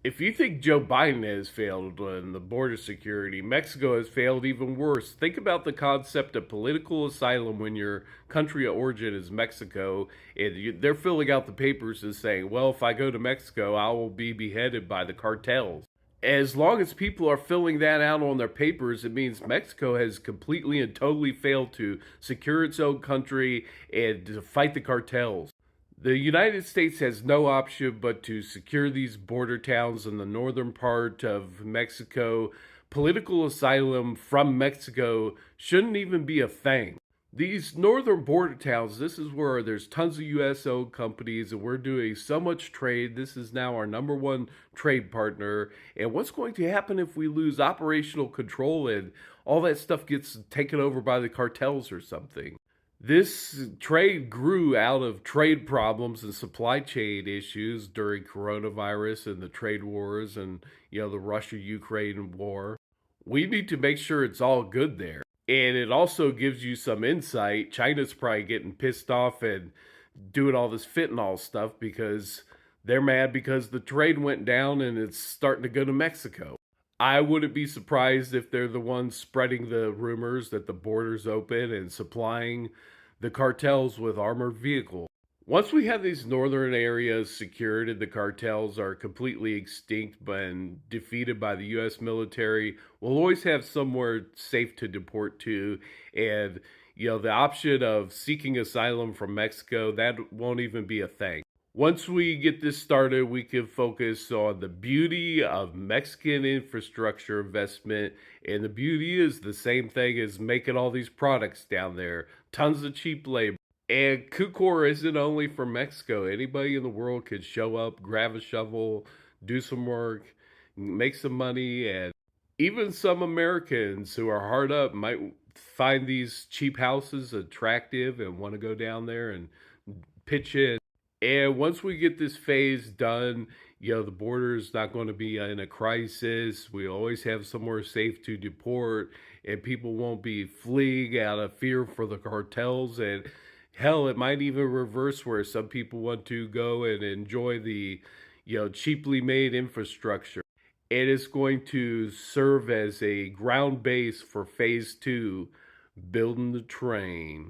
If you think Joe Biden has failed in the border security, Mexico has failed even worse. Think about the concept of political asylum when your country of origin is Mexico, and they're filling out the papers and saying, well, if I go to Mexico, I will be beheaded by the cartels. As long as people are filling that out on their papers, it means Mexico has completely and totally failed to secure its own country and to fight the cartels. The United States has no option but to secure these border towns in the northern part of Mexico. Political asylum from Mexico shouldn't even be a thing. These northern border towns, this is where there's tons of US owned companies and we're doing so much trade. This is now our number one trade partner. And what's going to happen if we lose operational control and all that stuff gets taken over by the cartels or something? This trade grew out of trade problems and supply chain issues during coronavirus and the trade wars and the Russia-Ukraine war. We need to make sure it's all good there. And it also gives you some insight. China's probably getting pissed off and doing all this fentanyl stuff because they're mad because the trade went down and it's starting to go to Mexico. I wouldn't be surprised if they're the ones spreading the rumors that the border's open and supplying the cartels with armored vehicles. Once we have these northern areas secured and the cartels are completely extinct and defeated by the U.S. military, we'll always have somewhere safe to deport to. And, the option of seeking asylum from Mexico, that won't even be a thing. Once we get this started, we can focus on the beauty of Mexican infrastructure investment. And the beauty is the same thing as making all these products down there. Tons of cheap labor. And Kucor isn't only for Mexico. Anybody in the world could show up, grab a shovel, do some work, make some money. And even some Americans who are hard up might find these cheap houses attractive and want to go down there and pitch in. And once we get this phase done, the border is not going to be in a crisis. We always have somewhere safe to deport, and people won't be fleeing out of fear for the cartels. And hell, it might even reverse where some people want to go and enjoy the, cheaply made infrastructure. It is going to serve as a ground base for phase two, building the train.